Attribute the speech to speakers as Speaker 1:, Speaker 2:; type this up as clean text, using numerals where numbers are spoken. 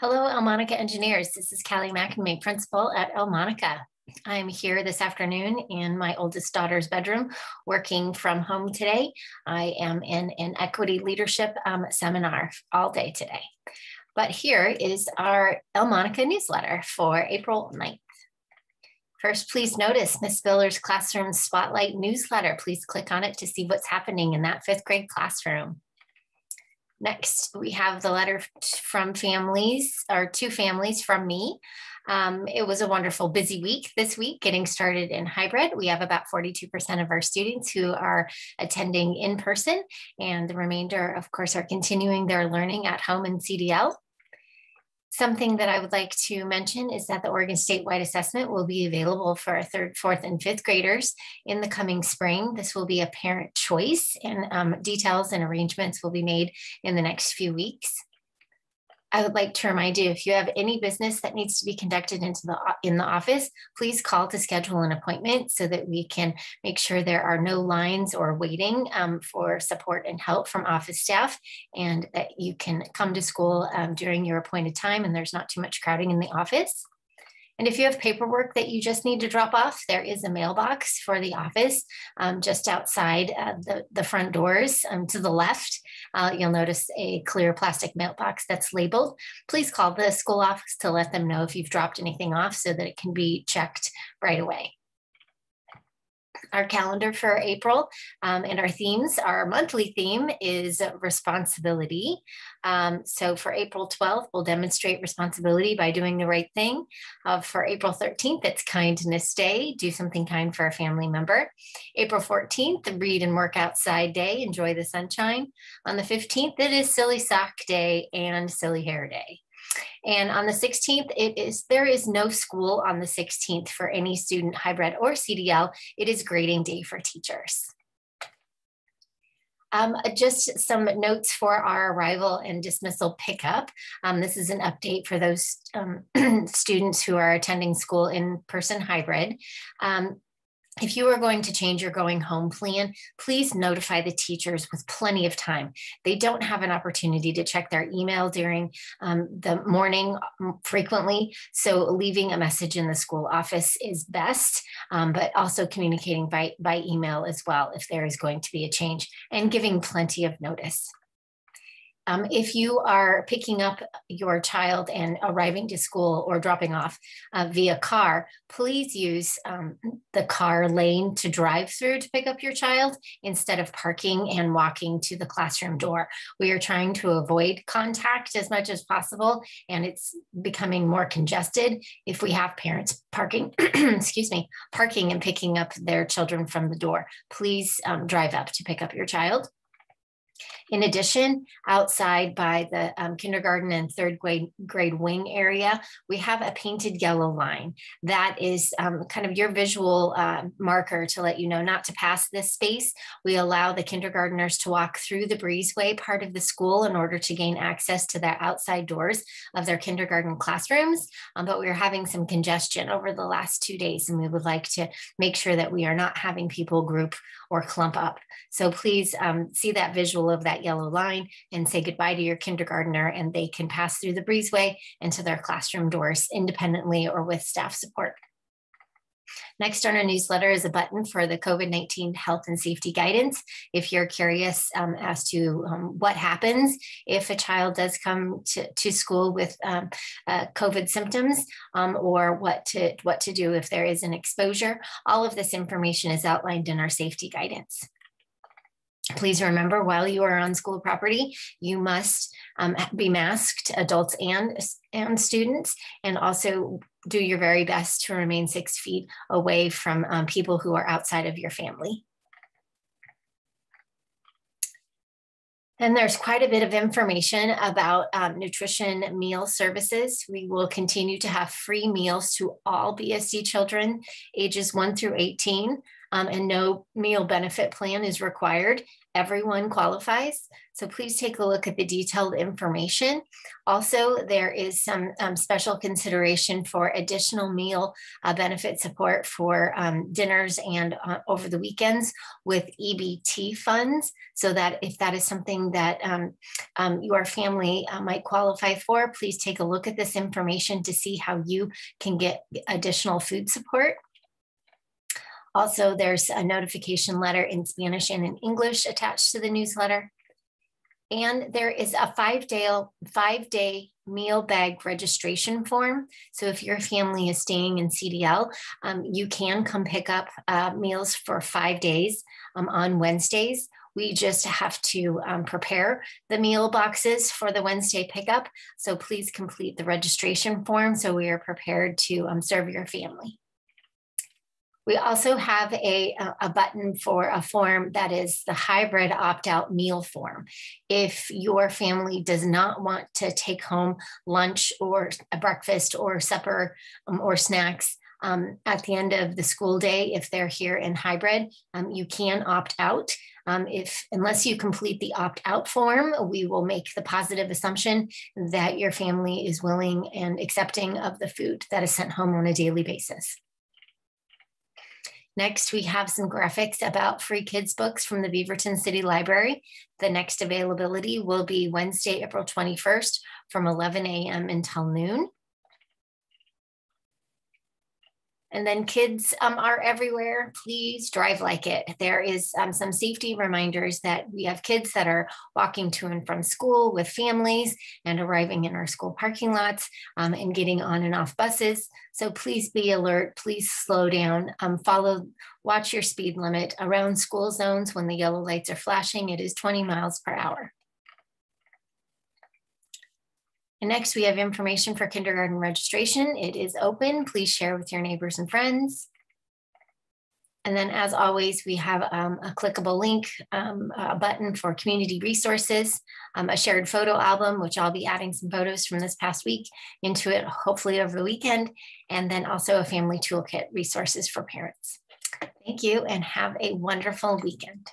Speaker 1: Hello, Elmonica engineers. This is Callie McNamee, principal at Elmonica. I'm here this afternoon in my oldest daughter's bedroom, working from home today. I am in an equity leadership seminar all day today. But here is our Elmonica newsletter for April 9th. First, please notice Ms. Biller's Classroom Spotlight newsletter. Please click on it to see what's happening in that fifth grade classroom. Next, we have the letter from families, or two families from me. It was a wonderful busy week this week, getting started in hybrid. We have about 42% of our students who are attending in person, and the remainder, of course, are continuing their learning at home in CDL. Something that I would like to mention is that the Oregon statewide assessment will be available for third, fourth, and fifth graders in the coming spring. This will be a parent choice, and details and arrangements will be made in the next few weeks. I would like to remind you, if you have any business that needs to be conducted in the office, please call to schedule an appointment so that we can make sure there are no lines or waiting for support and help from office staff, and that you can come to school during your appointed time and there's not too much crowding in the office. And if you have paperwork that you just need to drop off, there is a mailbox for the office just outside the front doors to the left. You'll notice a clear plastic mailbox that's labeled. Please call the school office to let them know if you've dropped anything off so that it can be checked right away. Our calendar for April and our themes, our monthly theme is responsibility. So for April 12th, we'll demonstrate responsibility by doing the right thing. For April 13th, it's Kindness Day. Do something kind for a family member. April 14th, Read and Work Outside Day. Enjoy the sunshine. On the 15th, it is Silly Sock Day and Silly Hair Day. And on the 16th, there is no school on the 16th for any student, hybrid or CDL. It is grading day for teachers. Just some notes for our arrival and dismissal pickup. This is an update for those students who are attending school in person hybrid. If you are going to change your going home plan, please notify the teachers with plenty of time. They don't have an opportunity to check their email during the morning frequently, so leaving a message in the school office is best, but also communicating by email as well if there is going to be a change, and giving plenty of notice. If you are picking up your child and arriving to school or dropping off via car, please use the car lane to drive through to pick up your child instead of parking and walking to the classroom door. We are trying to avoid contact as much as possible, and it's becoming more congested if we have parents parking, parking and picking up their children from the door. Please drive up to pick up your child. In addition, outside by the kindergarten and third grade wing area, we have a painted yellow line. That is kind of your visual marker to let you know not to pass this space. We allow the kindergartners to walk through the breezeway part of the school in order to gain access to the outside doors of their kindergarten classrooms. But we're having some congestion over the last 2 days, and we would like to make sure that we are not having people group or clump up. So please see that visual of that yellow line and say goodbye to your kindergartner, and they can pass through the breezeway into their classroom doors independently or with staff support. Next on our newsletter is a button for the COVID-19 health and safety guidance. If you're curious as to what happens if a child does come to school with COVID symptoms, or what to do if there is an exposure, all of this information is outlined in our safety guidance. Please remember, while you are on school property, you must be masked, adults and students, and also do your very best to remain 6 feet away from people who are outside of your family. And there's quite a bit of information about nutrition meal services. We will continue to have free meals to all BSD children ages 1 through 18. And no meal benefit plan is required. everyone qualifies. So please take a look at the detailed information. Also, there is some special consideration for additional meal benefit support for dinners and over the weekends with EBT funds, so that if that is something that your family might qualify for, please take a look at this information to see how you can get additional food support. Also, there's a notification letter in Spanish and in English attached to the newsletter. And there is a five-day meal bag registration form. So if your family is staying in CDL, you can come pick up meals for 5 days on Wednesdays. We just have to prepare the meal boxes for the Wednesday pickup. So please complete the registration form so we are prepared to serve your family. We also have a button for a form that is the hybrid opt-out meal form. If your family does not want to take home lunch or a breakfast or supper or snacks at the end of the school day, if they're here in hybrid, you can opt out. Unless you complete the opt-out form, we will make the positive assumption that your family is willing and accepting of the food that is sent home on a daily basis. Next, we have some graphics about free kids books from the Beaverton City Library. The next availability will be Wednesday, April 21st from 11 a.m. until noon. And then kids are everywhere. Please drive like it. There is some safety reminders that we have kids that are walking to and from school with families and arriving in our school parking lots and getting on and off buses. So please be alert, please slow down, watch your speed limit around school zones. When the yellow lights are flashing, it is 20 miles per hour. And next, we have information for kindergarten registration. It is open. Please share with your neighbors and friends. And then, as always, we have a clickable link, a button for community resources, a shared photo album, which I'll be adding some photos from this past week into it, hopefully over the weekend, and then also a family toolkit resources for parents. Thank you and have a wonderful weekend.